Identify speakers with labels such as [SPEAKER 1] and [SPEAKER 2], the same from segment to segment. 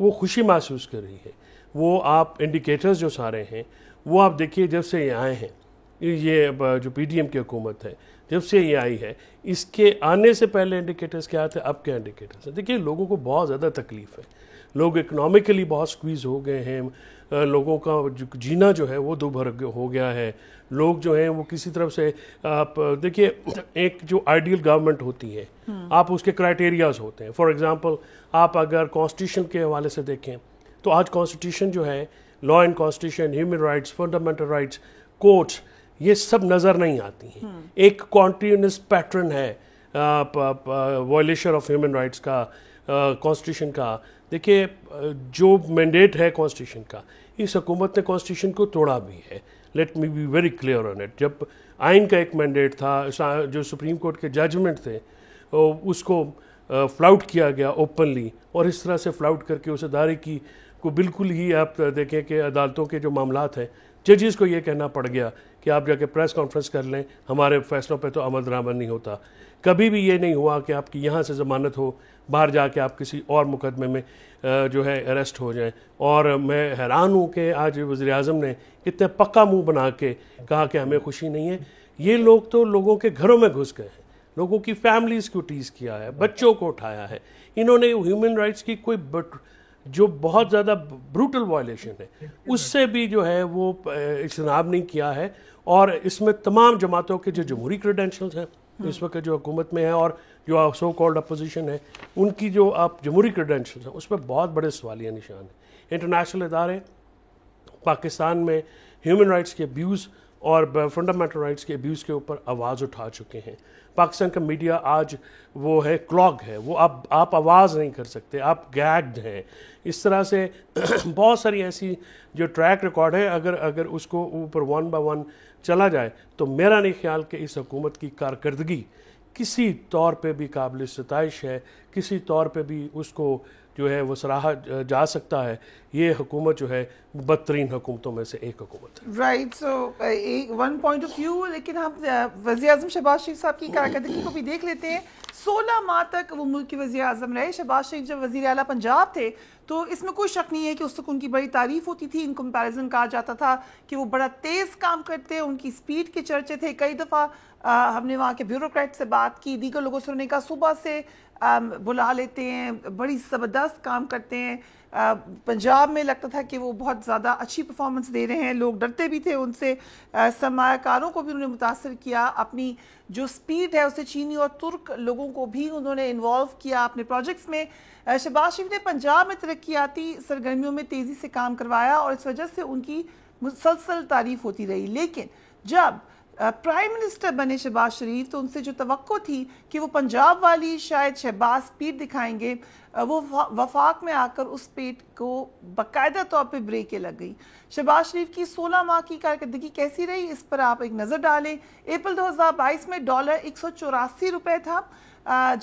[SPEAKER 1] وہ خوشی محسوس کر رہی ہے. وہ آپ انڈیکیٹرز جو سارے ہیں وہ آپ دیکھیے جب سے یہ آئے ہیں, یہ جو پی ڈی ایم کی حکومت ہے جب سے یہ آئی ہے, اس کے آنے سے پہلے انڈیکیٹرز کیا تھے, اب کیا انڈیکیٹرز ہیں. دیکھیے لوگوں کو بہت زیادہ تکلیف ہے, لوگ اکنامکلی بہت سکویز ہو گئے ہیں, لوگوں کا جینا جو ہے وہ دوبھر ہو گیا ہے. لوگ جو ہیں وہ کسی طرف سے, آپ دیکھیے ایک جو آئیڈیل گورنمنٹ ہوتی ہے آپ اس کے کرائٹیریاز ہوتے ہیں. فار ایگزامپل آپ اگر کانسٹیٹیوشن کے حوالے سے دیکھیں تو آج کانسٹیٹیوشن جو ہے, law and constitution, human rights, fundamental rights, courts, یہ سب نظر نہیں آتی ہیں. ایک کنٹینیوس پیٹرن ہے وائلیشن آف ہیومن رائٹس کا کانسٹیٹیوشن کا. دیکھیے جو مینڈیٹ ہے کانسٹیٹیوشن کا, اس حکومت نے کانسٹیٹیوشن کو توڑا بھی ہے. Let me be very clear on it. جب آئین کا ایک مینڈیٹ تھا, جو سپریم کورٹ کے ججمنٹ تھے, اس کو فلاؤٹ کیا گیا اوپنلی, اور اس طرح سے فلاؤٹ کر کے اس ادارے کی کو بالکل ہی آپ دیکھیں کہ عدالتوں کے جو معاملات ہیں ججز کو یہ کہنا پڑ گیا کہ آپ جا کے پریس کانفرنس کر لیں, ہمارے فیصلوں پہ تو عمل درآمد نہیں ہوتا. کبھی بھی یہ نہیں ہوا کہ آپ کی یہاں سے ضمانت ہو, باہر جا کے آپ کسی اور مقدمے میں جو ہے اریسٹ ہو جائیں. اور میں حیران ہوں کہ آج وزیر اعظم نے اتنے پکا منہ بنا کے کہا کہ ہمیں خوشی نہیں ہے. یہ لوگ تو لوگوں کے گھروں میں گھس گئے ہیں, لوگوں کی فیملیز کو ٹیز کیا ہے, بچوں کو اٹھایا ہے. انہوں نے ہیومن رائٹس کی کوئی جو بہت زیادہ بروٹل وائلیشن ہے اس سے بھی جو ہے وہ اجتناب نہیں کیا ہے. اور اس میں تمام جماعتوں کے جو جمہوری کریڈینشلز ہیں اس وقت جو حکومت میں ہیں اور جو سو کالڈ اپوزیشن ہے, ان کی جو آپ جمہوری کریڈینشلز ہیں اس پہ بہت بڑے سوالیہ نشان ہیں. انٹرنیشنل ادارے پاکستان میں ہیومن رائٹس کے ابیوز اور فنڈامنٹل رائٹس کے ابیوز کے اوپر آواز اٹھا چکے ہیں. پاکستان کا میڈیا آج وہ ہے کلاگ ہے, وہ آپ آواز نہیں کر سکتے, آپ گیگڈ ہیں. اس طرح سے بہت ساری ایسی جو ٹریک ریکارڈ ہے, اگر اس کو اوپر ون بائی ون چلا جائے تو میرا نہیں خیال کہ اس حکومت کی کارکردگی کسی طور پہ بھی قابل ستائش ہے, کسی طور پہ بھی اس کو جو ہے وہ سراہا جا سکتا ہے. یہ حکومت جو ہے بدترین حکومتوں میں سے ایک حکومت ہے.
[SPEAKER 2] Right, so one point of view. لیکن ہم وزیر اعظم شہباز شریف صاحب کی کارکردگی کو بھی دیکھ لیتے ہیں. 16 ماہ تک وہ ملک کے وزیر اعظم رہے. شہباز شریف جب وزیر اعلیٰ پنجاب تھے تو اس میں کوئی شک نہیں ہے کہ اس تک ان کی بڑی تعریف ہوتی تھی. ان کمپیریزن کہا جاتا تھا کہ وہ بڑا تیز کام کرتے, ان کی سپیڈ کے چرچے تھے. کئی دفعہ ہم نے وہاں کے بیوروکریٹ سے بات کی, دیگر لوگوں سے انہوں نے کہا صبح سے بلا لیتے ہیں, بڑی زبردست کام کرتے ہیں. پنجاب میں لگتا تھا کہ وہ بہت زیادہ اچھی پرفارمنس دے رہے ہیں, لوگ ڈرتے بھی تھے ان سے. سرمایہ کاروں کو بھی انہوں نے متاثر کیا, اپنی جو سپیڈ ہے اسے چینی اور ترک لوگوں کو بھی انہوں نے انوالو کیا اپنے پروجیکٹس میں. شہباز شریف نے پنجاب میں ترقیاتی سرگرمیوں میں تیزی سے کام کروایا اور اس وجہ سے ان کی مسلسل تعریف ہوتی رہی. لیکن جب پرائم منسٹر بنے شہباز شریف تو ان سے جو توقع تھی کہ وہ پنجاب والی شاید شہباز سپیڈ دکھائیں گے, وہ وفاق میں آ کر اس سپیڈ کو باقاعدہ طور پہ بریکیں لگ گئی. شہباز شریف کی 16 ماہ کی کارکردگی کیسی رہی اس پر آپ ایک نظر ڈالیں. اپریل 2022 میں ڈالر 184 روپے تھا,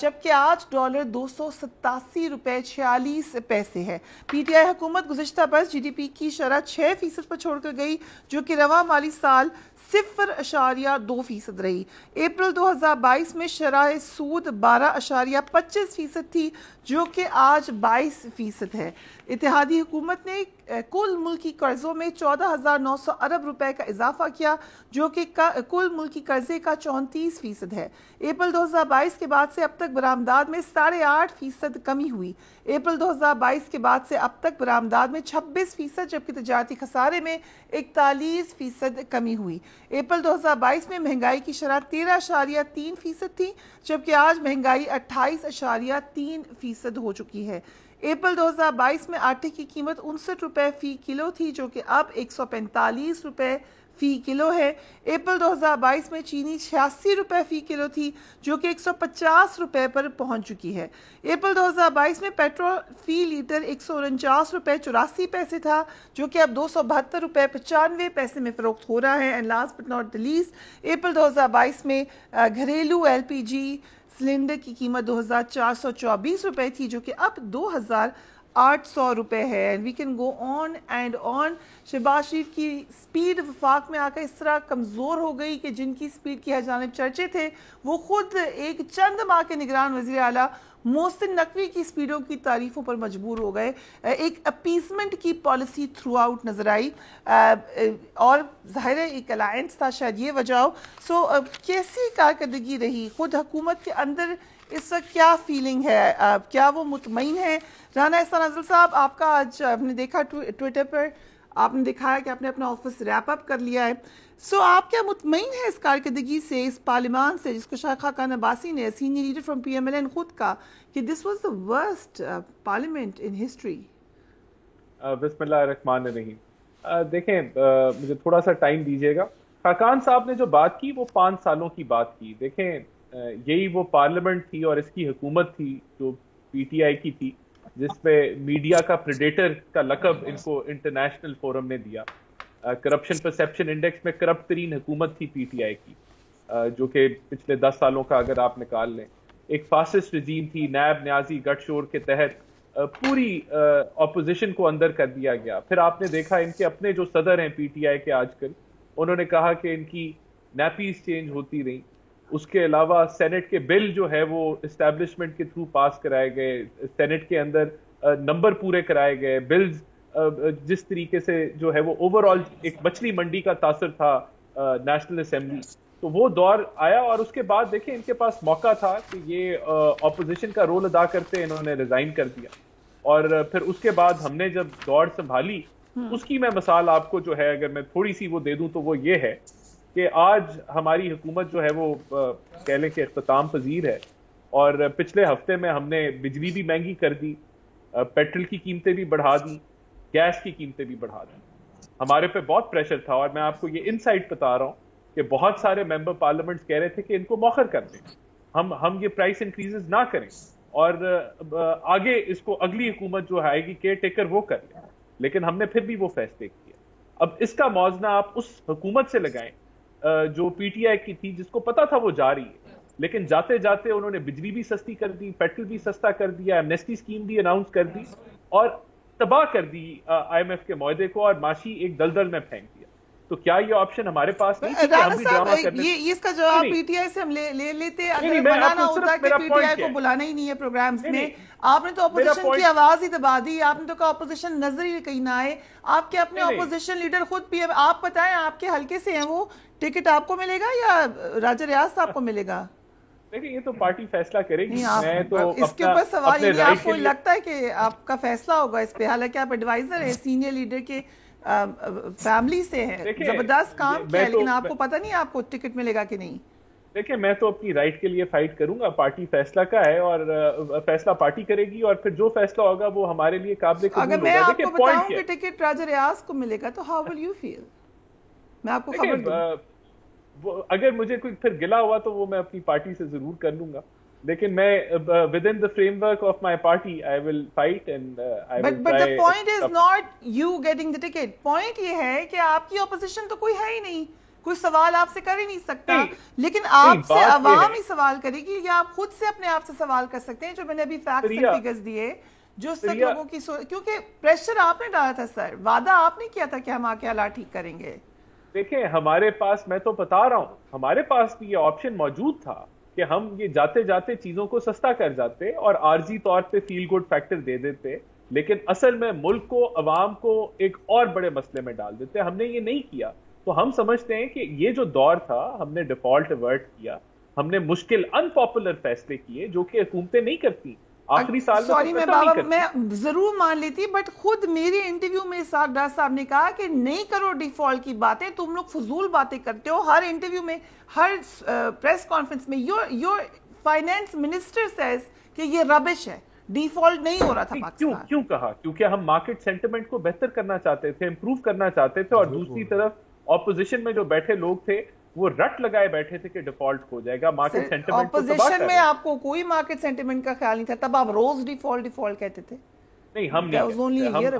[SPEAKER 2] جبکہ آج ڈالر 287 روپے 46 پیسے ہے. پی ٹی آئی حکومت گزشتہ برس جی ڈی پی کی شرح 6% پر چھوڑ کر گئی, جو کہ رواں مالی سال 0.2% رہی. اپریل 2022 میں شرح سود 12.25% تھی, جو کہ آج 22% ہے. اتحادی حکومت نے کل ملکی قرضوں میں 14,900 ارب روپے کا اضافہ کیا, جو کہ کل ملکی قرضے کا 34% ہے. اپریل 2022 کے بعد سے اب تک برآمدات میں 8.5% کمی ہوئی. اپریل 2022 کے بعد سے اب تک برآمدات میں 26%, جبکہ تجارتی خسارے میں 41% کمی ہوئی. اپریل 2022 میں مہنگائی کی شرح 13.3% تھی, جبکہ آج مہنگائی 28.3% ہو چکی ہے. اپریل 2022 میں آٹے کی قیمت 59 روپے فی کلو تھی, جو کہ اب 145 روپے فی کلو ہے. اپریل 2022 میں چینی 86 روپے فی کلو تھی, جو کہ 150 روپے پر پہنچ چکی ہے. اپریل 2022 میں پیٹرول فی لیٹر 149 روپے 84 پیسے تھا, جو کہ اب 272 روپے 95 پیسے میں فروخت ہو رہا ہے. And last but not the least, April 2022 میں گھریلو ایل پی جی سلنڈر کی قیمت 2,424 روپے تھی, جو کہ اب 2,800 روپے ہے. And we can go on and on. Shahbaz Sharif کی سپیڈ وفاق میں آ کر اس طرح کمزور ہو گئی کہ جن کی سپیڈ کی جانب چرچے تھے وہ خود ایک چند ماہ کے نگران وزیر اعلیٰ محسن نقوی کی سپیڈوں کی تعریفوں پر مجبور ہو گئے. ایک اپیسمنٹ کی پالیسی تھرو آؤٹ نظر آئی اور ظاہر ہے ایک الائنس تھا, شاید یہ وجہ ہو. سو کیسی کارکردگی رہی خود حکومت کے اندر, اس وقت کیا فیلنگ ہے, کیا وہ مطمئن ہے؟ رانا احسان افضل صاحب, آپ کا آج ہم نے دیکھا ٹویٹر پر آپ نے دکھایا کہ آپ نے اپنا آفس ریپ اپ کر لیا ہے. سو آپ کیا مطمئن ہیں اس کارکردگی سے, اس پارلیمان سے, جس کو شاہ خاقان عباسی نے senior leader from P M L N خود کہا کہ this was the worst parliament in history?
[SPEAKER 3] بسم اللہ الرحمن الرحیم. دیکھیں, مجھے تھوڑا سا ٹائم دیجیے گا. خاقان صاحب نے جو بات کی وہ 5 سالوں کی بات کی. دیکھیں, یہی وہ پارلیمنٹ تھی اور اس کی حکومت تھی جو پی ٹی آئی کی تھی, جس پہ میڈیا کا پریڈیٹر کا لقب ان کو انٹرنیشنل فورم نے دیا. کرپشن پرسیپشن انڈیکس میں کرپٹ ترین حکومت تھی پی ٹی آئی کی, جو کہ پچھلے 10 سالوں کا اگر آپ نکال لیں. ایک فاسسٹ رجیم تھی, نیب نیازی گٹھ شور کے تحت پوری اپوزیشن کو اندر کر دیا گیا. پھر آپ نے دیکھا ان کے اپنے جو صدر ہیں پی ٹی آئی کے آج کل, انہوں نے کہا کہ ان کی نیپیز چینج ہوتی رہیں. اس کے علاوہ سینٹ کے بل جو ہے وہ اسٹیبلشمنٹ کے تھرو پاس کرائے گئے, سینٹ کے اندر نمبر پورے کرائے گئے. بلز جس طریقے سے جو ہے وہ اوور آل ایک مچھلی منڈی کا تاثر تھا نیشنل اسمبلی, تو وہ دور آیا. اور اس کے بعد دیکھیں ان کے پاس موقع تھا کہ یہ اپوزیشن کا رول ادا کرتے, انہوں نے ریزائن کر دیا. اور پھر اس کے بعد ہم نے جب دوڑ سنبھالی, اس کی میں مثال آپ کو جو ہے اگر میں تھوڑی سی وہ دے دوں تو وہ یہ ہے کہ آج ہماری حکومت جو ہے وہ کہہ لیں کہ اختتام پذیر ہے. اور پچھلے ہفتے میں ہم نے بجلی بھی مہنگی کر دی, پیٹرول کی قیمتیں بھی بڑھا دی, گیس کی قیمتیں بھی بڑھا دی. ہمارے پہ بہت پریشر تھا, اور میں آپ کو یہ انسائٹ بتا رہا ہوں کہ بہت سارے ممبر پارلیمنٹس کہہ رہے تھے کہ ان کو مؤخر کر دیں, ہم یہ پرائس انکریزز نہ کریں, اور آگے اس کو اگلی حکومت جو آئے گی کیئر ٹیکر وہ کر لیں. لیکن ہم نے پھر بھی وہ فیصلے کیے. اب اس کا موازنہ آپ اس حکومت سے لگائیں جو پی ٹی آئی کی تھی, جس کو پتا تھا وہ جا رہی ہے, لیکن جاتے جاتے انہوں نے بجلی بھی سستی کر دی, پیٹرول بھی سستا کر دیا, ایمنیسٹی اسکیم بھی اناؤنس کر دی, اور تباہ کر دی آئی ایم ایف کے معاہدے کو, اور معاشی ایک دلدل میں پھینک دیا. تو کیا یہ آپشن ہمارے پاس نہیں تھی کہ ہم بھی ڈرامہ کرنے؟
[SPEAKER 2] یہ اس کا جواب پی ٹی آئی سے ہم لے لیتے. اگر بنانا ہوتا کہ پی ٹی آئی کو بلانا ہی نہیں ہے پروگرامز میں, آپ نے تو اپوزیشن کی آواز ہی دبا دی. آپ نے تو کہا اپوزیشن نظر ہی کہیں نہ آئے. آپ کے اپنے اپوزیشن لیڈر خود پی ایم, آپ بتائیں آپ کے حلقے سے ہیں, وہ ٹکٹ آپ کو ملے گا یا راجہ ریاض صاحب کو ملے گا؟
[SPEAKER 3] دیکھیں یہ تو پارٹی فیصلہ کرے گی.
[SPEAKER 2] میں تو اس کے اوپر سوال یہ آپ کو لگتا ہے کہ آپ کا فیصلہ ہوگا اس پہ, حالانکہ آپ ایڈوائزر ہیں, سینئر لیڈر کے فیملی سے ہیں, زبردست کام کیا ہے, لیکن آپ کو پتہ نہیں آپ کو ٹکٹ ملے گا کہ نہیں.
[SPEAKER 3] دیکھیں میں تو اپنی رائٹ کے لیے فائٹ کروں گا, پارٹی فیصلہ کا ہے اور فیصلہ پارٹی کرے گی, اور پھر جو فیصلہ ہوگا وہ ہمارے لیے قابل قبول ہوگا.
[SPEAKER 2] اگر میں آپ کو بتاؤں کہ ٹکٹ راجہ ریاض کو ملے گا تو ہاؤ ول یو فیل؟ میں آپ کو خبر دوں,
[SPEAKER 3] اگر مجھے کوئی پھر گلا ہوا تو وہ میں اپنی پارٹی سے ضرور کر لوں گا, لیکن میں within the framework of my party I will fight and I will try.
[SPEAKER 2] But the point is not you getting the ticket. Point یہ ہے کہ آپ کی اپوزیشن تو کوئی ہے ہی نہیں, کوئی سوال آپ سے کر ہی نہیں سکتا, لیکن آپ سے عوام ہی سوال کرے گی, یا آپ خود سے اپنے آپ سے سوال کر سکتے ہیں, جو میں نے ابھی فیکٹس اینڈ فگرز دیے, جو سب لوگوں کی کیونکہ پریشر آپ نے ڈالا تھا سر, وعدہ آپ نے کیا تھا کہ ہم آ کے حالات ٹھیک کریں گے.
[SPEAKER 3] دیکھیں ہمارے پاس, میں تو بتا رہا ہوں, ہمارے پاس بھی یہ آپشن موجود تھا کہ ہم یہ جاتے جاتے چیزوں کو سستا کر جاتے اور عارضی طور پہ فیل گڈ فیکٹر دے دیتے, لیکن اصل میں ملک کو, عوام کو ایک اور بڑے مسئلے میں ڈال دیتے. ہم نے یہ نہیں کیا. تو ہم سمجھتے ہیں کہ یہ جو دور تھا, ہم نے ڈیفالٹ ایورٹ کیا, ہم نے مشکل انپاپولر فیصلے کیے جو کہ حکومتیں نہیں کرتی. آخری سال
[SPEAKER 2] سوری میں بابا میں ضرور مان لیتی, بٹ خود میرے انٹرویو میں اسحاق ڈار صاحب نے کہا کہ نہیں کرو ڈیفالٹ کی باتیں, تم لوگ فضول باتیں کرتے ہو. ہر انٹرویو میں, ہر پریس کانفرنس میں یور فائنانس منسٹر سیز کہ یہ ربش ہے, ڈیفالٹ نہیں ہو رہا تھا پاکستان.
[SPEAKER 3] کیوں کہا؟ کیونکہ ہم مارکیٹ سینٹیمنٹ کو بہتر کرنا چاہتے تھے, امپروو کرنا چاہتے تھے, اور دوسری طرف اپوزیشن میں جو بیٹھے لوگ تھے وہ رٹ لگائے بیٹھے تھے کہ ڈیفالٹ ہو جائے گا. مارکیٹ سینٹیمنٹ کو تباہ کر
[SPEAKER 2] اپوزیشن میں آپ کو کوئی مارکیٹ سینٹیمنٹ کا خیال نہیں تھا, تب آپ روز ڈیفالٹ کہتے تھے.
[SPEAKER 3] نہیں ہم نہیں,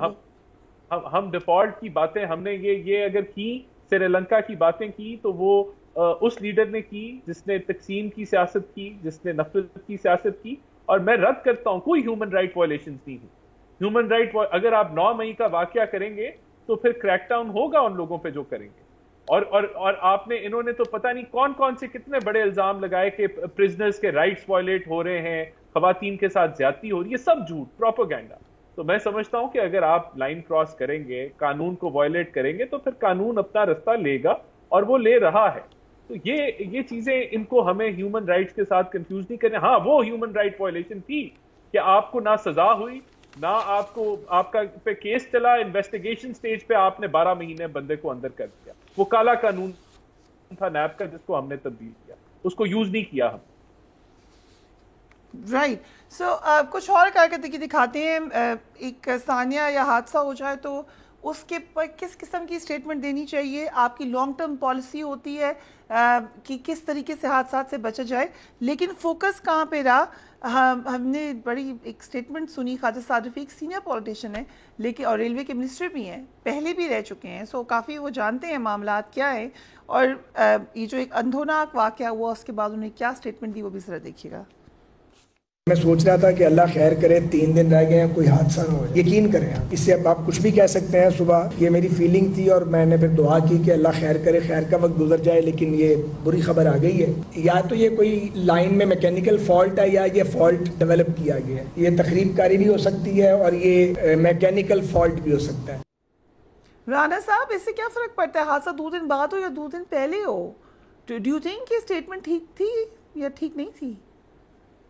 [SPEAKER 3] ہم ڈیفالٹ کی باتیں ہم نے یہ اگر کی, سری لنکا کی باتیں کی, تو وہ اس لیڈر نے کی جس نے تقسیم کی سیاست کی, جس نے نفرت کی سیاست کی. اور میں رد کرتا ہوں, کوئی ہیومن رائٹ وائلیشنز نہیں ہوئی. ہیومن رائٹ اگر آپ 9 مئی کا واقعہ کریں گے تو پھر کریک ڈاؤن ہوگا ان لوگوں پہ جو کریں گے. اور آپ نے انہوں نے تو پتہ نہیں کون کون سے کتنے بڑے الزام لگائے کہ پرزنرز کے رائٹس وائلیٹ ہو رہے ہیں, خواتین کے ساتھ زیادتی ہو رہی ہے, یہ سب جھوٹ, پروپیگنڈا. تو میں سمجھتا ہوں کہ اگر آپ لائن کراس کریں گے, قانون کو وائلیٹ کریں گے, تو پھر قانون اپنا رستہ لے گا, اور وہ لے رہا ہے. تو یہ چیزیں ان کو ہمیں ہیومن رائٹس کے ساتھ کنفیوز نہیں کریں. ہاں وہ ہیومن رائٹ وائلیشن تھی کہ آپ کو نہ سزا ہوئی, نہ آپ کا پہ کیس چلا, انویسٹیگیشن سٹیج پہ آپ نے 12 مہینے بندے کو اندر کر دیا. وہ کالا قانون تھا نیب کا جس کو ہم نے تبدیل کیا, اس کو یوز نہیں کیا ہم.
[SPEAKER 2] رائٹ. سو کچھ اور کارکردگی دکھاتے ہیں. ایک ثانیہ یا حادثہ ہو جائے تو اس کے پر کس قسم کی اسٹیٹمنٹ دینی چاہیے؟ آپ کی لانگ ٹرم پالیسی ہوتی ہے کہ کس طریقے سے حادثات سے بچا جائے, لیکن فوکس کہاں پہ رہا؟ ہم نے بڑی ایک اسٹیٹمنٹ سنی, خواجہ سعد رفیق سینئر پولیٹیشین ہے لیکن اور ریلوے کے منسٹر بھی ہیں, پہلے بھی رہ چکے ہیں, سو کافی وہ جانتے ہیں معاملات کیا ہیں. اور یہ جو ایک اندھوناک واقعہ ہوا اس کے بعد انہیں کیا اسٹیٹمنٹ دی وہ بھی ذرا دیکھیے گا.
[SPEAKER 4] میں سوچ رہا تھا کہ اللہ خیر کرے 3 دن رہ گئے ہیں, کوئی حادثہ نہ ہو. یقین کریں اس سے اب آپ کچھ بھی کہہ سکتے ہیں. صبح یہ میری فیلنگ تھی اور میں نے پھر دعا کی کہ اللہ خیر کرے, خیر کا وقت گزر جائے, لیکن یہ بری خبر آ گئی ہے. یا تو یہ کوئی لائن میں میکینیکل فالٹ ہے یا یہ فالٹ ڈیولپ کیا گیا ہے. یہ تخریب کاری بھی ہو سکتی ہے اور یہ میکینیکل فالٹ بھی ہو سکتا ہے.
[SPEAKER 2] رانا صاحب اس سے کیا فرق پڑتا ہے حادثہ 2 دن بعد ہو یا 2 دن پہلے ہو؟ ڈو یو تھنک یہ اسٹیٹمنٹ ٹھیک تھی یا ٹھیک نہیں تھی؟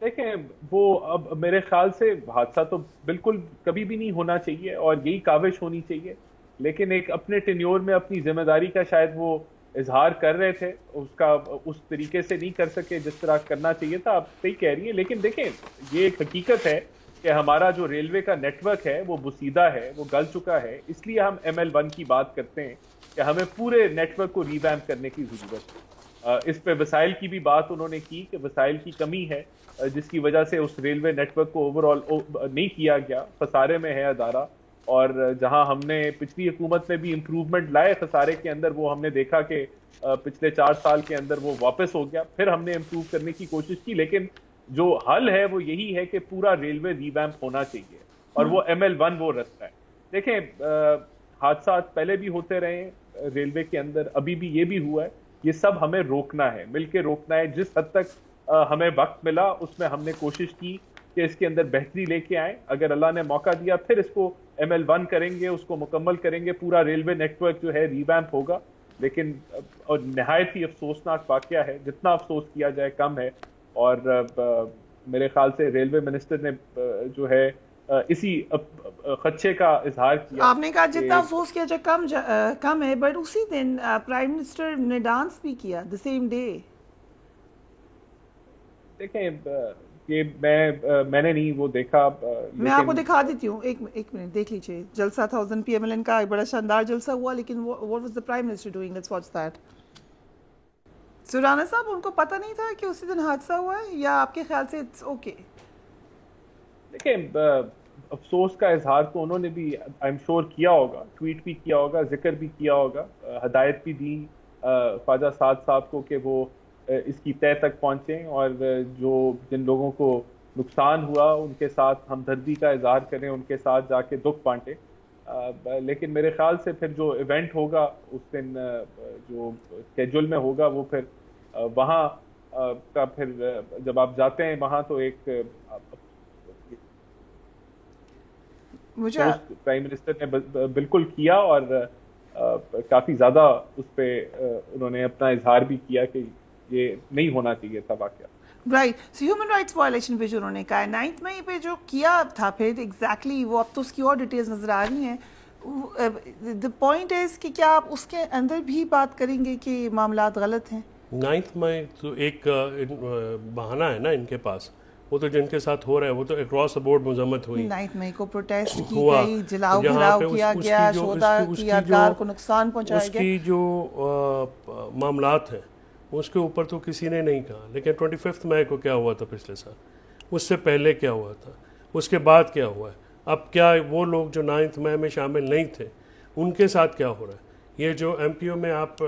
[SPEAKER 3] دیکھیں وہ اب میرے خیال سے حادثہ تو بالکل کبھی بھی نہیں ہونا چاہیے اور یہی کاوش ہونی چاہیے, لیکن ایک اپنے ٹینیور میں اپنی ذمہ داری کا شاید وہ اظہار کر رہے تھے, اس کا اس طریقے سے نہیں کر سکے جس طرح کرنا چاہیے تھا. آپ صحیح کہہ رہی ہیں, لیکن دیکھیں یہ ایک حقیقت ہے کہ ہمارا جو ریلوے کا نیٹ ورک ہے وہ بسیدہ ہے, وہ گل چکا ہے. اس لیے ہم ML1 کی بات کرتے ہیں کہ ہمیں پورے نیٹ ورک کو ریویمپ کرنے کی ضرورت ہے. اس پہ وسائل کی بھی بات انہوں نے کی کہ وسائل کی کمی ہے جس کی وجہ سے اس ریلوے نیٹ ورک کو اوور آل نہیں کیا گیا, خسارے میں ہے ادارہ. اور جہاں ہم نے پچھلی حکومت میں بھی امپروومنٹ لائے خسارے کے اندر, وہ ہم نے دیکھا کہ پچھلے 4 سال کے اندر وہ واپس ہو گیا. پھر ہم نے امپروو کرنے کی کوشش کی, لیکن جو حل ہے وہ یہی ہے کہ پورا ریلوے ریویمپ ہونا چاہیے اور وہ ML1 وہ رستہ ہے. دیکھیں حادثات پہلے بھی ہوتے رہے ہیں ریلوے کے اندر, ابھی بھی یہ بھی ہوا ہے. یہ سب ہمیں روکنا ہے, مل کے روکنا ہے. جس حد تک ہمیں وقت ملا اس میں ہم نے کوشش کی کہ اس کے اندر بہتری لے کے آئیں. اگر اللہ نے موقع دیا پھر اس کو ML1 کریں گے, اس کو مکمل کریں گے, پورا ریلوے نیٹ ورک جو ہے ریویمپ ہوگا. لیکن اور نہایت ہی افسوسناک واقعہ ہے, جتنا افسوس کیا جائے کم ہے. اور میرے خیال سے ریلوے منسٹر نے جو ہے اسی خدشے کا اظہار کیا.
[SPEAKER 2] آپ نے کہا جتنا افسوس کیا جائے کم ہے, بٹ اسی دن پرائم منسٹر نے ڈانس بھی کیا the same day.
[SPEAKER 3] دیکھیں یہ میں نے نہیں وہ دیکھا,
[SPEAKER 2] میں آپ کو دکھا دیتی ہوں, ایک منٹ دیکھ لیجیے. جلسہ تھا اس دن PMLN کا, ایک بڑا شاندار جلسہ ہوا, لیکن what was the prime minister doing? Let's watch that. سرانا صاحب ان کو پتہ نہیں تھا کہ اسی دن حادثہ ہوا ہے یا آپ کے خیال سے اٹس اوکے؟
[SPEAKER 3] دیکھیں افسوس کا اظہار تو انہوں نے بھی آئی ایم شیور کیا ہوگا, ٹویٹ بھی کیا ہوگا, ذکر بھی کیا ہوگا, ہدایت بھی دی خواجہ سعد صاحب کو کہ وہ اس کی تہہ تک پہنچیں اور جو جن لوگوں کو نقصان ہوا ان کے ساتھ ہمدردی کا اظہار کریں, ان کے ساتھ جا کے دکھ بانٹیں. لیکن میرے خیال سے پھر جو ایونٹ ہوگا اس دن جو اسکیجول میں ہوگا وہ پھر وہاں کا پھر جب آپ جاتے ہیں وہاں تو ایک پرائم منسٹر نے بالکل کیا اور کافی زیادہ اس پہ انہوں نے اپنا اظہار بھی کیا کہ یہ نہیں ہونا چاہیے تھا واقعہ.
[SPEAKER 2] Right. So human rights violation پہ جو انہوں نے کہا 9 مئی پہ جو کیا تھا پھر ایگزیکٹلی وہ اب تو اس کی اور ڈیٹیلز نظر آ رہی ہیں. دا پوائنٹ از کہ کیا آپ اس کے اندر بھی بات کریں گے کہ معاملات غلط ہیں؟
[SPEAKER 1] 9 مئی تو ایک بہانہ ہے نا ان کے پاس, وہ تو جن کے ساتھ ہو رہا ہے وہ تو اکراس دا بورڈ مذمت ہوئی.
[SPEAKER 2] 9 مئی کو پروٹیسٹ کی گئی, جلاؤ گھراؤ کیا گیا, شہداء کی یادگار کو نقصان پہنچایا گیا.
[SPEAKER 1] اس کی جو معاملات ہیں اس کے اوپر تو کسی نے نہیں کہا, لیکن 25 مئی کو کیا ہوا تھا پچھلے سال, اس سے پہلے کیا ہوا تھا, اس کے بعد کیا ہوا ہے, اب کیا وہ لوگ جو 9 مئی میں شامل نہیں تھے ان کے ساتھ کیا ہو رہا ہے. یہ جو MPO میں آپ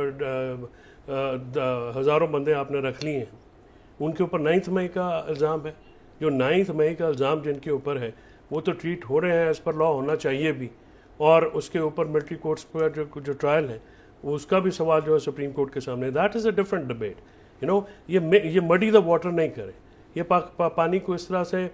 [SPEAKER 1] ہزاروں بندے آپ نے رکھ لیے ہیں ان کے اوپر 9 مئی کا الزام ہے. جو 9 مئی کا الزام جن کے اوپر ہے وہ تو ٹریٹ ہو رہے ہیں ایز پر لا ہونا چاہیے بھی, اور اس کے اوپر ملٹری کورٹس پر جو ٹرائل ہیں اس کا بھی سوال جو ہے سپریم کورٹ کے سامنے. That is a different debate. یہ مڈی دا واٹر نہیں کرے, یہ پانی کو اس طرح سے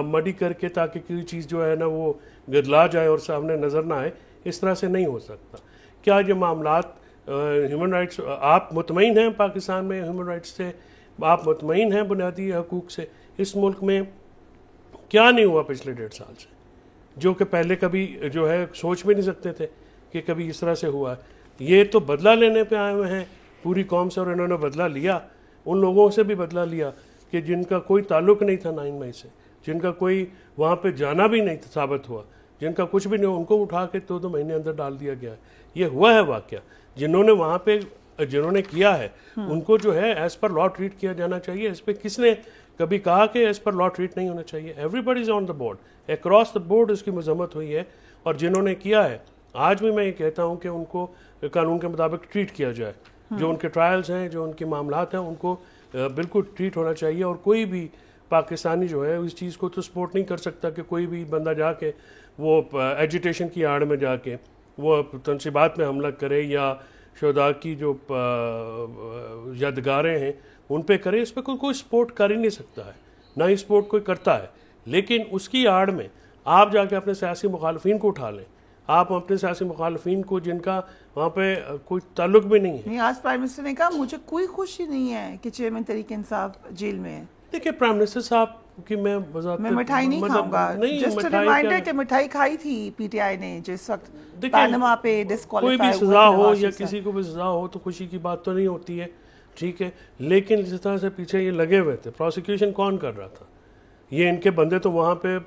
[SPEAKER 1] مڈی کر کے تاکہ کوئی چیز جو ہے نا وہ گدلا جائے اور سامنے نظر نہ آئے, اس طرح سے نہیں ہو سکتا. کیا یہ معاملات ہیومن رائٹس, آپ مطمئن ہیں پاکستان میں ہیومن رائٹس سے, آپ مطمئن ہیں بنیادی حقوق سے؟ اس ملک میں کیا نہیں ہوا پچھلے 1.5 سال سے, جو کہ پہلے کبھی جو ہے سوچ بھی نہیں سکتے تھے کہ کبھی اس طرح سے ہوا ہے. یہ تو بدلہ لینے پہ آئے ہوئے ہیں پوری قوم سے, اور انہوں نے بدلہ لیا, ان لوگوں سے بھی بدلہ لیا کہ جن کا کوئی تعلق نہیں تھا 9 مئی سے, جن کا کوئی وہاں پہ جانا بھی نہیں ثابت ہوا, جن کا کچھ بھی نہیں, ان کو اٹھا کے 2 مہینے اندر ڈال دیا گیا ہے. یہ ہوا ہے واقعہ. جنہوں نے وہاں پہ جنہوں نے کیا ہے ان کو جو ہے ایز پر لا ٹریٹ کیا جانا چاہیے. اس پہ کس نے کبھی کہا کہ ایز پر لا ٹریٹ نہیں ہونا چاہیے؟ ایوری بڈی is on the board, across the board اس کی مذمت ہوئی ہے. اور جنہوں نے کیا ہے, آج بھی میں یہ کہتا ہوں کہ ان کو قانون کے مطابق ٹریٹ کیا جائے. جو ان کے ٹرائلز ہیں, جو ان کے معاملات ہیں, ان کو بالکل ٹریٹ ہونا چاہیے. اور کوئی بھی پاکستانی جو ہے اس چیز کو تو سپورٹ نہیں کر سکتا کہ کوئی بھی بندہ جا کے وہ ایجیٹیشن کی آڑ میں جا کے وہ تنصیبات میں حملہ کرے یا شہداء کی جو یادگاریں ہیں ان پہ کرے. اس پہ کوئی سپورٹ کر ہی نہیں سکتا ہے, نہ ہی سپورٹ کوئی کرتا ہے. لیکن اس کی آڑ میں آپ جا کے اپنے سیاسی مخالفین کو اٹھا لیں, آپ اپنے سیاسی مخالفین کو جن کا وہاں پہ کوئی تعلق بھی نہیں ہے.
[SPEAKER 2] آج پرائم منسٹر نے کہا مجھے کوئی خوشی نہیں ہے کہ چیئرمین تحریک انصاف جیل میں ہے.
[SPEAKER 1] دیکھیں پرائم منسٹر صاحب کی میں
[SPEAKER 2] مٹھائی نہیں کھاؤں گا, جسٹ ریمائنڈر کہ مٹھائی کھائی تھی پی ٹی آئی نے جس وقت پاناما پہ ڈسکوالیفائی
[SPEAKER 1] کوئی بھی سزا ہو یا کسی کو بھی سزا ہو تو خوشی کی بات تو نہیں ہوتی ہے, ٹھیک ہے. لیکن جس طرح سے پیچھے یہ لگے ہوئے تھے, پروسیکیوشن کون کر رہا تھا؟ یہ ان کے بندے تو وہاں پہ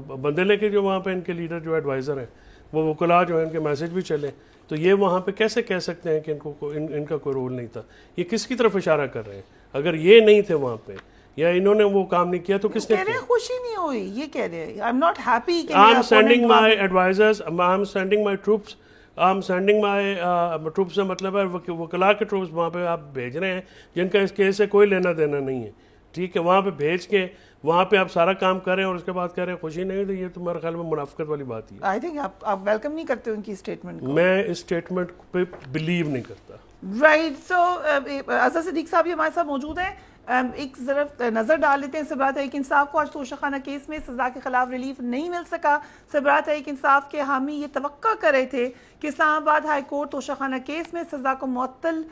[SPEAKER 1] بندے لے کے جو وہاں پہ ان کے لیڈر جو ایڈوائزر ہیں وہ وکلا جو ہے ان کے میسج بھی چلے, تو یہ وہاں پہ کیسے کہہ سکتے ہیں کہ ان کا کوئی رول نہیں تھا؟ یہ کس کی طرف اشارہ کر رہے ہیں؟ اگر یہ نہیں تھے وہاں پہ یا انہوں نے وہ کام نہیں کیا تو کس نے کیا؟
[SPEAKER 2] خوشی نہیں ہوئی, یہ کہہ رہے ہیں I'm not happy کہ
[SPEAKER 1] I'm sending my advisors, I'm sending my troops, I'm sending my troops سے مطلب ہے وکلا کے ٹروپس وہاں پہ آپ بھیج رہے ہیں جن کا اس کیس سے کوئی لینا دینا نہیں ہے, ٹھیک ہے. وہاں پہ بھیج کے وہاں پہ آپ سارا کام کریں اور اس کے بعد کہہ رہے ہیں خوشی نہیں, تو یہ تو میرے خیال میں منافقت والی بات ہی ہے.
[SPEAKER 2] I think آپ ویلکم نہیں کرتے ان کی اسٹیٹمنٹ کو.
[SPEAKER 1] میں اس اسٹیٹمنٹ پہ بلیو نہیں کرتا.
[SPEAKER 2] رائٹ, سو اظہر صدیق صاحب بھی ہمارے ساتھ موجود ہیں. ایک ضرورت نظر ڈال لیتے ہیں سربراہ تحریک انصاف کو. آج توشہ کیس میں سزا کے خلاف ریلیف نہیں مل سکا. سربراہ تحریک انصاف کے حامی یہ توقع کر رہے تھے کہ اسلام آباد ہائی کورٹ توشہ کیس میں سزا کو معطل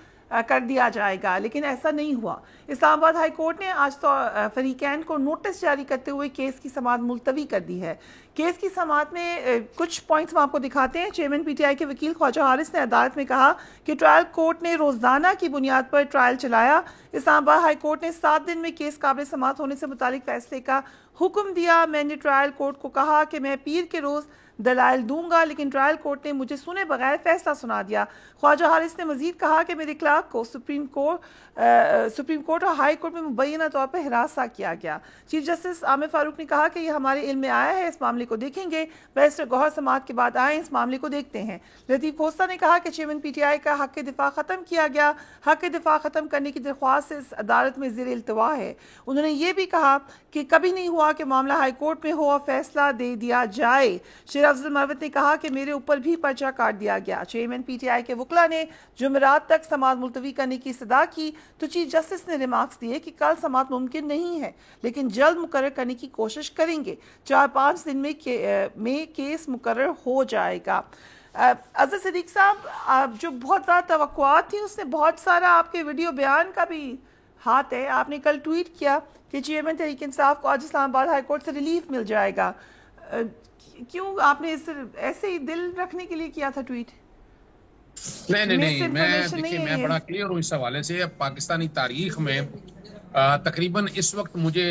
[SPEAKER 2] کر دیا جائے گا, لیکن ایسا نہیں ہوا. اسلام آباد ہائی کورٹ نے آج تو فریقین کو نوٹس جاری کرتے ہوئے کیس کی سماعت ملتوی کر دی ہے. کیس کی سماعت میں کچھ پوائنٹس ہم آپ کو دکھاتے ہیں. چیئرمین پی ٹی آئی کے وکیل خواجہ حارث نے عدالت میں کہا کہ ٹرائل کورٹ نے روزانہ کی بنیاد پر ٹرائل چلایا. اسلام آباد ہائی کورٹ نے 7 دن میں کیس قابل سماعت ہونے سے متعلق فیصلے کا حکم دیا. میں نے ٹرائل کورٹ کو کہا کہ میں پیر کے روز دلائل دوں گا, لیکن ٹرائل کورٹ نے مجھے سنے بغیر فیصلہ سنا دیا. خواجہ حارث نے مزید کہا کہ میرے کلرک کو سپریم کورٹ اور ہائی کورٹ میں مبینہ طور پر ہراساں کیا گیا. چیف جسٹس عامر فاروق نے کہا کہ یہ ہمارے علم میں آیا ہے, اس معاملے کو دیکھیں گے. بیرسٹر گوہر سماعت کے بعد آئیں, اس معاملے کو دیکھتے ہیں. لطیف کھوسہ نے کہا کہ چیئرمین پی ٹی آئی کا حق دفاع ختم کیا گیا. حق دفاع ختم کرنے کی درخواست اس عدالت میں زیر التوا ہے. انہوں نے یہ بھی کہا کہ کبھی نہیں ہوا کہ معاملہ ہائی کورٹ میں ہو اور فیصلہ دے دیا جائے. شیر افضل مروت نے کہا کہ میرے اوپر بھی پرچہ کاٹ دیا گیا. چیئرمین پی ٹی آئی کے وکلا نے جمعرات تک سماعت ملتوی کرنے کی صدا کی تو چیف جسٹس نے ریمارکس دیے کہ کل سماعت ممکن نہیں ہے, لیکن جلد مقرر کرنے کی کوشش کریں گے. 4-5 دن میں کیس مقرر ہو جائے گا. اظہر صدیق صاحب, جو بہت زیادہ توقعات تھیں اس نے بہت سارا آپ کے ویڈیو بیان کا بھی ہاتھ ہے. آپ نے کل ٹویٹ کیا کہ چیئرمین تحریک انصاف کو آج اسلام آباد ہائی کورٹ سے ریلیف مل جائے گا. کیوں آپ نے ایسے ہی دل رکھنے کے لیے کیا تھا ٹویٹ؟
[SPEAKER 5] نہیں, میں بڑا کلیئر ہوں اس حوالے سے. پاکستانی تاریخ میں تقریباً اس وقت مجھے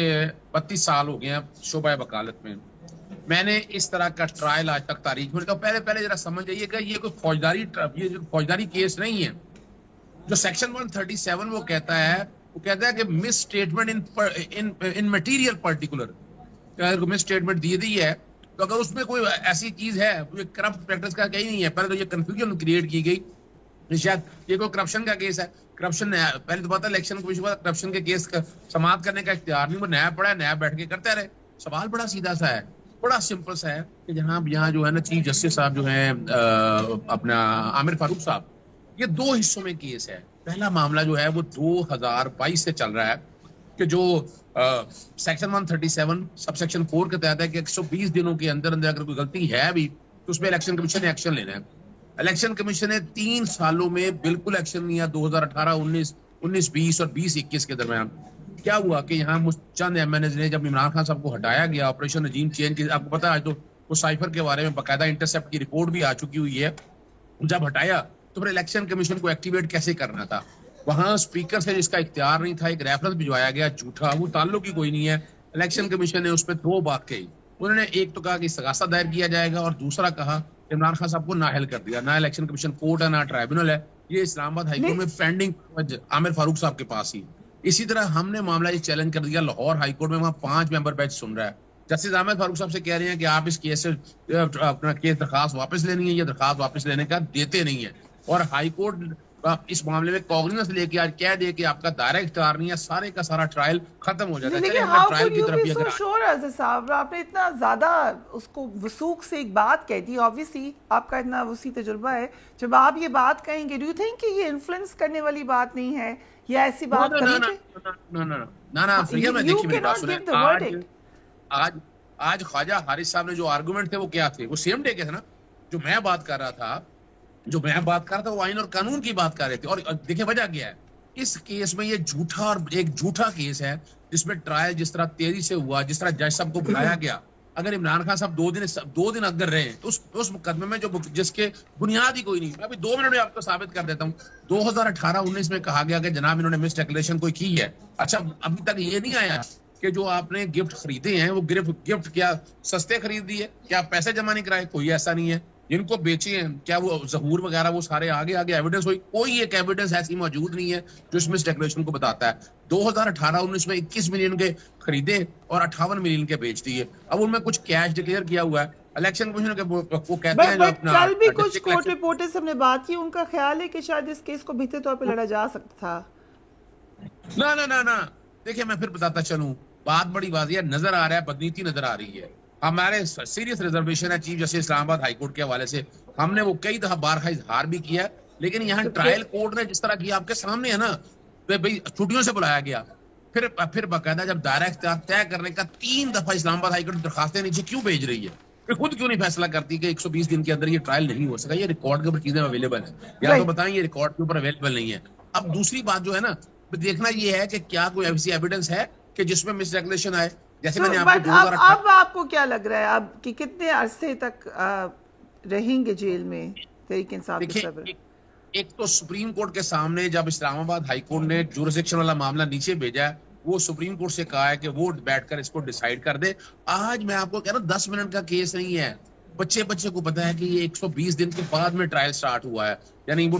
[SPEAKER 5] 32 سال ہو گئے ہیں شعبہ وکالت میں. میں نے اس طرح کا ٹرائل آج تک تاریخ میں پہلے ذرا سمجھ جائیے گا, یہ کوئی فوجداری کیس نہیں ہے. جو سیکشن 137 وہ کہتا ہے کہ مس اسٹیٹمنٹ ان مٹیریل پرٹیکولر, اگر مس اسٹیٹمنٹ دی ہے تو اگر اس میں کوئی ایسی چیز ہے کرپٹ پریکٹس کا کہیں نہیں ہے. پہلے تو یہ کنفیوژن کریٹ کی گئی, شاید یہ کوئی کرپشن کا کیس ہے. کرپشن پہلے تو پتا الیکشن کمیشن کو کرپشن کے کیس کا سماعت کرنے کا اختیار نہیں, وہ نیا پڑا ہے, نیا بیٹھ کے کرتے رہے. سوال بڑا سیدھا سا ہے, بڑا سمپل سا ہے کہ جہاں یہاں جو ہے نا چیف جسٹس صاحب جو ہیں اپنا عامر فاروق صاحب, یہ 2 حصوں میں کیس ہے. پہلا معاملہ جو ہے وہ 2022 سے چل رہا ہے کہ جو سیکشن 137 سب سیکشن 4 کے تحت ہے کہ 120 دنوں کے اندر اندر اگر کوئی غلطی ہے بھی تو اس پہ الیکشن کمیشن نے ایکشن لینا ہے. الیکشن کمیشن نے 3 سالوں میں بالکل ایکشن لیا. 2018 19 20 اور 20 21 کے درمیان کیا ہوا کہ یہاں چند ایم این ایز نے جب عمران خان صاحب کو ہٹایا گیا آپریشن رجیم چینج کی, آپ کو پتا ہے آج تو وہ سائفر کے بارے میں باقاعدہ انٹرسیپٹ کی رپورٹ بھی آ چکی ہوئی ہے. جب ہٹایا تو پھر الیکشن کمیشن کو ایکٹیویٹ کیسے کرنا تھا؟ وہاں اسپیکر سے جس کا اختیار نہیں تھا ایک ریفرنس بھجوایا گیا جھوٹا, وہ تعلق ہی کوئی نہیں ہے. الیکشن کمیشن نے اس پہ 2 بات کہی. انہوں نے ایک تو کہا کہ استغاثہ دائر کیا جائے گا اور دوسرا کہا عمران خان صاحب کو نااہل کر دیا. نہ الیکشن کمیشن کورٹ ہے نہ ٹرائبونل ہے, یہ اسلام آباد ہائی کورٹ میں پینڈنگ عامر فاروق صاحب کے پاس ہی. اسی طرح ہم نے معاملہ یہ چیلنج کر دیا لاہور ہائی کورٹ میں, وہاں 5 ممبر بیچ سن رہا ہے. جسٹس عامر فاروق صاحب سے کہہ رہے ہیں کہ آپ اس کیس سے اپنا کیس درخواست واپس لینی ہے, یہ درخواست واپس لینے کا دیتے نہیں ہیں. اور ہائی کورٹ اس معاملے میں کوگنیزنس لے کے آج کہہ دے کہ آپ کا دائرہ اختیار نہیں ہے, سارے کا سارا ٹرائل ختم ہو جاتا ہے.
[SPEAKER 2] لیکن ہاؤ کڈ یو بی سو شور ایز اے صاحب, آپ نے اتنا زیادہ اس کو وثوق سے ایک بات کہہ دی. obviously آپ کا اتنا وسیع تجربہ ہے, جب آپ یہ بات کہیں گے ڈو یو تھنک کہ یہ انفلوئنس کرنے والی بات نہیں ہے یا ایسی بات
[SPEAKER 5] آج خواجہ حارث صاحب نے جو آرگومنٹ تھے وہ کیا تھے؟ وہ سیم ڈے کے تھے نا. جو میں بات کر رہا تھا وہ آئین اور قانون کی بات کر رہے تھے. اور دیکھیں وجہ کیا ہے اس کیس میں, یہ جھوٹا اور ایک جھوٹا کیس ہے جس میں ٹرائل جس طرح تیزی سے ہوا, جس طرح جج صاحب کو بلایا گیا. اگر عمران خان صاحب 2 دن اگر رہے تو اس مقدمے میں جو جس کے بنیاد ہی کوئی نہیں. میں ابھی 2 منٹ میں آپ کو ثابت کر دیتا ہوں. 2018-19 میں کہا گیا کہ جناب انہوں نے مس ڈیکلیریشن کوئی کی ہے. اچھا ابھی تک یہ نہیں آیا کہ جو آپ نے گفٹ خریدے ہیں وہ گفٹ کیا سستے خرید دیے, کیا پیسے جمع نہیں کرائے؟ کوئی ایسا نہیں ہے. جن کو بیچے ہیں کیا وہ ظہور وغیرہ وہ سارے آگے ایویڈنس ہوئی؟ کوئی ایک ایویڈنس ایسی موجود نہیں ہے جو اس مس ڈیکلیریشن کو بتاتا ہے. 2018-19 میں 21 ملین کے خریدے اور 58 ملین کے بیچ دیے. اب ان میں کچھ کیش ڈکلیئر کیا ہوا ہے. الیکشن کمیشن کے وہ کہتے ہیں
[SPEAKER 2] کل بھی کچھ کورٹ رپورٹرز ہم نے بات کی, ان کا خیال ہے کہ شاید اس کیس کو بہتر طور پہ لڑا جا سکتا تھا.
[SPEAKER 5] نہ دیکھیں میں پھر بتاتا چلوں, بات بڑی واضح ہے, نظر آ رہا ہے بدنیتی نظر آ رہی ہے. ہمارے سیریس ریزرویشن ہے چیف جسٹس اسلام آباد ہائی کورٹ کے حوالے سے, ہم نے وہ کئی دفعہ بارہا اظہار بھی کیا, لیکن یہاں ٹرائل کورٹ نے جس طرح کیا آپ کے سامنے ہے نا, بھائی چھٹیوں سے بلایا گیا, پھر باقاعدہ جب دائرہ اختیار طے کرنے کا 3 دفعہ اسلام آباد ہائی کورٹ درخواستیں نیچے کیوں بھیج رہی ہے, پھر خود کیوں نہیں فیصلہ کرتی کہ 120 دن کے اندر یہ ٹرائل نہیں ہو سکا؟ یہ ریکارڈ کے اوپر چیزیں اویلیبل ہیں, یا تو بتائیں یہ ریکارڈ کے اوپر اویلیبل نہیں ہے. اب دوسری بات جو ہے نا دیکھنا یہ ہے کہ کیا کوئی ایسی ایویڈنس ہے کہ جس میں مس ڈیکلیریشن آئے. جیسے میں نے
[SPEAKER 2] اب آپ کو کیا لگ رہا ہے اب کہ کتنے عرصے تک رہیں گے جیل میں تحریک انصاف کے صدر؟
[SPEAKER 5] ایک تو سپریم کورٹ کے سامنے جب اسلام آباد ہائی کورٹ نے جورسڈکشن والا معاملہ نیچے بھیجا ہے, وہ سپریم کورٹ سے کہا ہے کہ وہ بیٹھ کر اس کو ڈیسائیڈ کر دے. آج میں آپ کو کہہ رہا ہوں 10 منٹ کا کیس نہیں ہے. بچے کو پتا ہے کہ یہ 120 دن کے بعد میں ٹرائل سٹارٹ ہوا ہے, یعنی وہ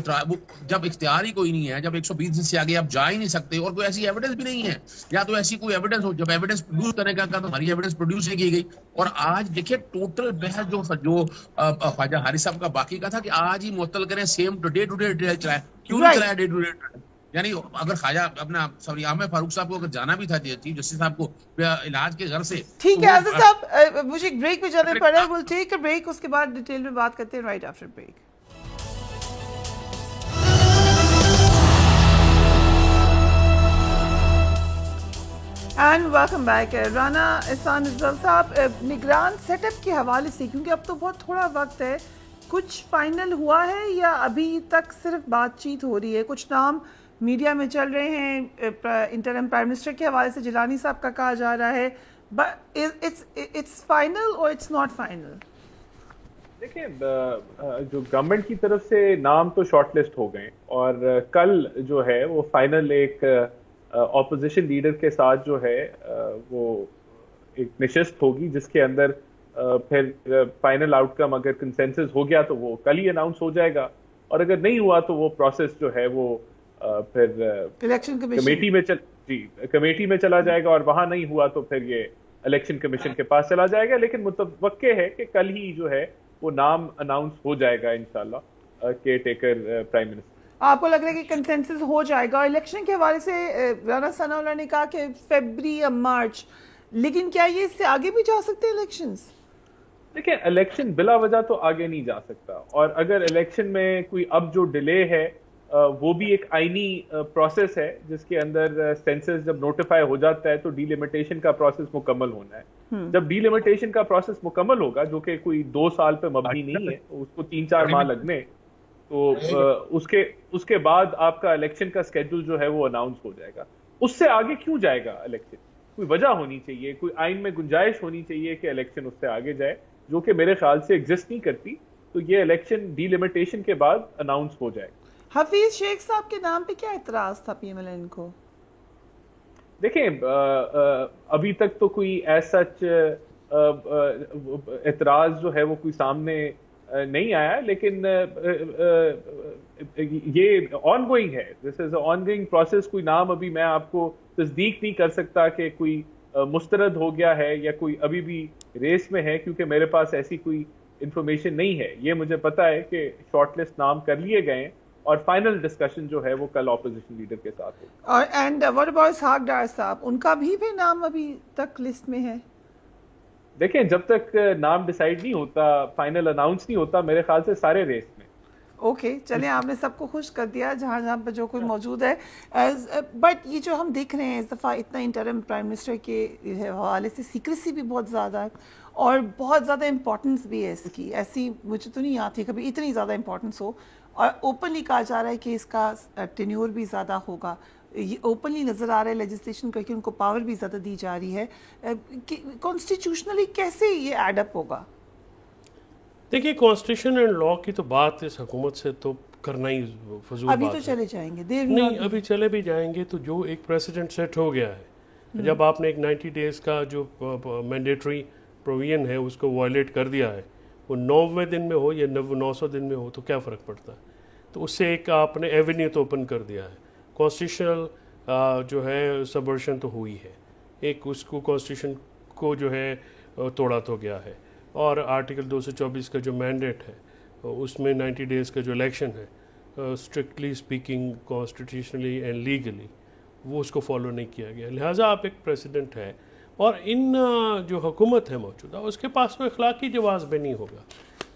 [SPEAKER 5] جب اختیار ہی کوئی نہیں ہے, جب 120 دن سے آگے آپ جا ہی نہیں سکتے اور کوئی ایسی ایویڈنس بھی نہیں ہے, یا تو ایسی کوئی ایویڈنس ہو. جب ایویڈنس پروڈیوس کرنے کا تو ہماری ایویڈنس پروڈیوس نہیں کی گئی. اور آج دیکھیں ٹوٹل بحث جو خواجہ حارث صاحب کا باقی کا تھا کہ آج ہی معطل کریں, same day to day trial چلائے. کیوں نہیں چلایا ڈے ٹو ڈے ٹرائل؟ یعنی اگر خواجہ اپنا عامر فاروق صاحب کو اگر جانا بھی تھا چیف جسٹس صاحب کو علاج کے گھر سے,
[SPEAKER 2] ٹھیک ہے عزیز صاحب مجھے ایک بریک پہ جانا پڑا ہے, we'll take a break, اس کے بعد ڈیٹیل میں بات کرتے ہیں right after break. And welcome back. Rana Ahsan Afzal صاحب, نگران سیٹ اپ کے حوالے سے, کیونکہ اب تو بہت تھوڑا وقت ہے, کچھ فائنل ہوا ہے یا ابھی تک صرف بات چیت ہو رہی ہے؟ کچھ نام میڈیا میں چل رہے ہیں, انٹرم پرائم منسٹر کے حوالے سے جیلانی صاحب کا کہا جا رہا ہے, بٹ اٹس فائنل اور اٹس ناٹ فائنل؟
[SPEAKER 3] دیکھیں جو گورنمنٹ کی طرف سے نام تو شارٹ لسٹ ہو گئے, اور کل جو ہے وہ فائنل ایک اپوزیشن لیڈر کے ساتھ جو ہے وہ ایک نشست ہوگی, جس کے اندر پھر فائنل آؤٹ کم اگر کنسنسس ہو گیا تو وہ کل ہی اناؤنس ہو جائے گا, اور اگر نہیں ہوا تو وہ پروسیس جو ہے وہ پھر الیکشن کمیٹی میں چلا جائے گا, اور وہاں نہیں ہوا تو پھر یہ الیکشن کمیشن کے پاس چلا جائے گا. لیکن متوقع ہے کہ کل ہی جو ہے وہ نام اناؤنس ہو جائے گا انشاءاللہ کیئر ٹیکر پرائم منسٹر.
[SPEAKER 2] آپ کو لگ رہا ہے کہ کنسنسس ہو جائے گا؟ الیکشن کے حوالے سے رانا ثناء اللہ نے کہا کہ فیبری یا مارچ, لیکن کیا یہ اس سے آگے بھی جا سکتے ہیں الیکشنز؟
[SPEAKER 3] دیکھیں الیکشن بلا وجہ تو آگے نہیں جا سکتا, اور اگر الیکشن میں کوئی اب جو ڈیلے ہے وہ بھی ایک آئینی پروسیس ہے جس کے اندر سینسس جب نوٹیفائی ہو جاتا ہے تو ڈی لمیٹیشن کا پروسیس مکمل ہونا ہے. جب ڈی لمیٹیشن کا پروسیس مکمل ہوگا جو کہ کوئی 2 سال پہ مبنی نہیں ہے, اس کو 3-4 ماہ لگنے, تو اس کے بعد آپ کا الیکشن کا اسکیڈول جو ہے وہ اناؤنس ہو جائے گا. اس سے آگے کیوں جائے گا الیکشن؟ کوئی وجہ ہونی چاہیے, کوئی آئین میں گنجائش ہونی چاہیے کہ الیکشن اس سے آگے جائے, جو کہ میرے خیال سے ایگزسٹ نہیں کرتی. تو یہ الیکشن ڈی لمیٹیشن کے بعد اناؤنس ہو جائے گا.
[SPEAKER 2] حفیظ شیخ صاحب کے نام پہ کیا اعتراض تھا پی ایم ایل این کو؟
[SPEAKER 3] دیکھیں ابھی تک تو کوئی ایز سچ اعتراض جو ہے وہ کوئی سامنے نہیں آیا, لیکن یہ آن گوئنگ ہے, دس از اے آن گوئنگ پروسیس. کوئی نام ابھی میں آپ کو تصدیق نہیں کر سکتا کہ کوئی مسترد ہو گیا ہے یا کوئی ابھی بھی ریس میں ہے, کیونکہ میرے پاس ایسی کوئی انفارمیشن نہیں ہے. یہ مجھے پتا ہے کہ شارٹ لسٹ نام کر لیے گئے ہیں اور فائنل ڈسکشن جو ہے وہ کل اپوزیشن لیڈر کے ساتھ ہوگی.
[SPEAKER 2] اور and what about Ishaq Dar صاحب, ان کا بھی نام ابھی تک لسٹ میں ہے؟
[SPEAKER 3] دیکھیں جب تک نام ڈیسائیڈ نہیں ہوتا, فائنل اناؤنس نہیں ہوتا, میرے خیال سے سارے ریس میں.
[SPEAKER 2] اوکے چلیں, آپ نے سب کو خوش کر دیا جہاں پہ جو کوئی موجود ہے. بٹ یہ جو ہم دیکھ رہے ہیں اس دفعہ اتنا انٹرم پرائم منسٹر کے حوالے سے سیکریسی بھی بہت زیادہ ہے اور بہت زیادہ امپورٹنس بھی ہے اس کی. ایسی مجھے تو نہیں یاد تھی کبھی اتنی زیادہ امپورٹنس ہو, اور اوپنلی کہا جا رہا ہے کہ اس کا ٹینیور بھی زیادہ ہوگا. یہ اوپنلی نظر آ رہا ہے لیجسلیشن کر کے ان کو پاور بھی زیادہ دی جا رہی ہے. کانسٹیٹیوشنلی کیسے یہ ایڈ اپ ہوگا؟
[SPEAKER 1] دیکھیے کانسٹیٹیوشن اینڈ لا کی تو بات اس حکومت سے تو کرنا ہی فضول بات ہے.
[SPEAKER 2] ابھی تو چلے جائیں گے, دیر
[SPEAKER 1] نہیں ابھی چلے بھی جائیں گے. تو جو ایک پریسیڈنٹ سیٹ ہو گیا ہے, جب آپ نے ایک 90 days کا جو مینڈیٹری پروویژن ہے اس کو وائلیٹ کر دیا ہے, وہ 90ویں دن میں ہو یا 900 دن میں ہو تو کیا فرق پڑتا ہے. تو اس سے ایک آپ نے ایونیو تو اوپن کر دیا ہے. کانسٹیٹیوشنل جو ہے سبورشن تو ہوئی ہے, ایک اس کو کانسٹیٹیوشن کو جو ہے توڑا تو گیا ہے. اور آرٹیکل 224 کا جو مینڈیٹ ہے اس میں 90 days کا جو الیکشن ہے, strictly speaking constitutionally and legally وہ اس کو فالو نہیں کیا گیا. لہٰذا آپ ایک پریسیڈنٹ ہے اور ان جو حکومت ہے موجودہ اس کے پاس تو اخلاقی جواز بھی نہیں ہوگا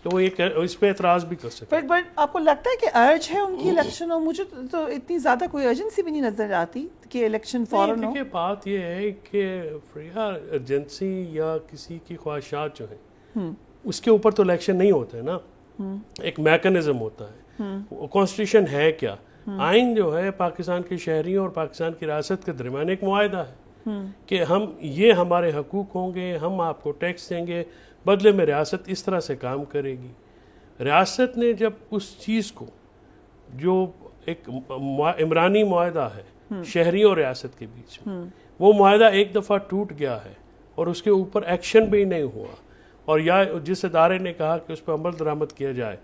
[SPEAKER 1] تو وہ ایک اس پہ اعتراض بھی کر سکتے.
[SPEAKER 2] بٹ آپ کو لگتا ہے کہ ارج ہے ان کی الیکشن ہو؟ مجھے تو اتنی زیادہ کوئی ارجنسی بھی نہیں نظر آتی کہ الیکشن فوراً ہو.
[SPEAKER 1] دیکھیے بات یہ ہے کہ فریحہ ارجنسی یا کسی کی خواہشات جو ہیں اس کے اوپر تو الیکشن نہیں ہوتا ہے نا, ایک میکنزم ہوتا ہے. کانسٹیٹیوشن ہے کیا؟ آئین جو ہے پاکستان کے شہریوں اور پاکستان کی ریاست کے درمیان ایک معاہدہ ہے کہ یہ ہمارے حقوق ہوں گے, ہم آپ کو ٹیکس دیں گے, بدلے میں ریاست اس طرح سے کام کرے گی. ریاست نے جب اس چیز کو جو ایک عمرانی معاہدہ ہے شہریوں اور ریاست کے بیچ میں, وہ معاہدہ ایک دفعہ ٹوٹ گیا ہے اور اس کے اوپر ایکشن بھی نہیں ہوا, اور یا جس ادارے نے کہا کہ اس پہ عمل درآمد کیا جائے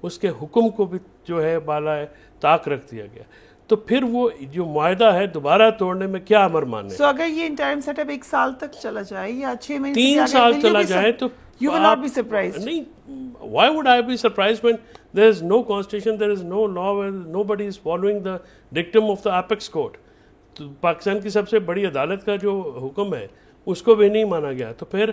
[SPEAKER 1] اس کے حکم کو بھی جو ہے بالا طاق رکھ دیا گیا, تو پھر وہ جو معاہدہ ہے دوبارہ توڑنے میں کیا امر مانے.
[SPEAKER 2] سو اگر یہ انٹرم سیٹ اپ 1 سال تک چلا جائے یا 6 مہینے
[SPEAKER 1] 3 سال چلا جائے تو
[SPEAKER 2] you will not be surprised.
[SPEAKER 1] نہیں, why would I be surprised when there is no constitution, there is no law, nobody is following the dictum of the apex court. تو پاکستان کی سب سے بڑی عدالت کا جو حکم ہے اس کو بھی نہیں مانا گیا, تو پھر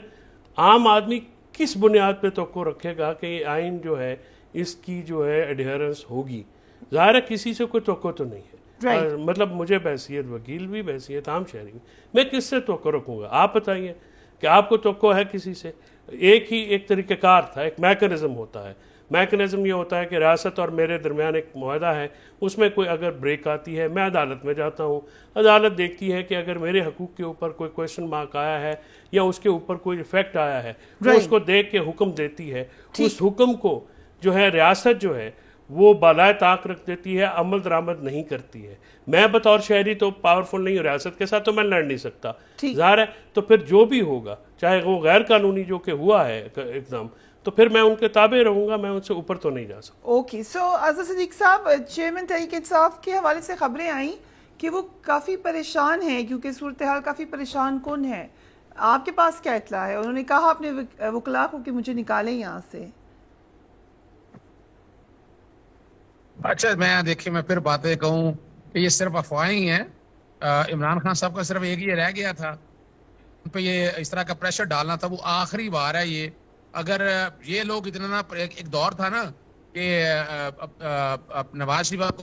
[SPEAKER 1] عام آدمی کس بنیاد پہ توقع رکھے گا کہ یہ آئین جو ہے اس کی جو ہے ایڈہرنس ہوگی؟ ظاہر ہے کسی سے کوئی توقع تو نہیں ہے. مطلب مجھے بحیثیت وکیل بھی, بحیثیت عام شہری بھی, میں کس سے توقع رکھوں گا؟ آپ بتائیے کہ آپ کو توقع ہے کسی سے؟ ایک طریقہ کار تھا, ایک میکنزم ہوتا ہے. میکنزم یہ ہوتا ہے کہ ریاست اور میرے درمیان ایک معاہدہ ہے, اس میں کوئی اگر بریک آتی ہے میں عدالت میں جاتا ہوں, عدالت دیکھتی ہے کہ اگر میرے حقوق کے اوپر کوئی کویشچن مارک آیا ہے یا اس کے اوپر کوئی ایفیکٹ آیا ہے وہ اس کو دیکھ کے حکم دیتی ہے. اس حکم کو جو ہے ریاست جو ہے وہ بالائے طاق رکھ دیتی ہے, عمل درآمد نہیں کرتی ہے. میں بطور شہری تو پاورفل نہیں ہوں, ریاست کے ساتھ تو میں لڑ نہیں سکتا ظاہر ہے. تو پھر جو بھی ہوگا چاہے وہ غیر قانونی جو کہ ہوا ہے اقدام, تو پھر میں ان کے تابع رہوں گا, میں ان سے اوپر تو نہیں جا سکتا.
[SPEAKER 2] اوکے, سو اظہر صدیق صاحب, چیئرمین تحریک انصاف کے حوالے سے خبریں آئیں کہ وہ کافی پریشان ہیں کیونکہ صورتحال کافی پریشان کن ہے. آپ کے پاس کیا اطلاع ہے؟ انہوں نے کہا اپنے وکلاء کو کہ مجھے نکالیں یہاں سے.
[SPEAKER 5] اچھا میں دیکھیں میں پھر باتیں کہوں کہ یہ صرف افواہیں ہی ہیں. عمران خان صاحب کا صرف ایک یہ رہ گیا تھا, ان پہ یہ اس طرح کا پریشر ڈالنا تھا, وہ آخری بار ہے یہ. اگر یہ لوگ اتنا ایک دور تھا نا کہ نواز شریف کو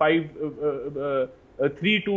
[SPEAKER 3] 5 3 2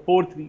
[SPEAKER 3] 4 3।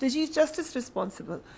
[SPEAKER 2] the Chief Justice responsible?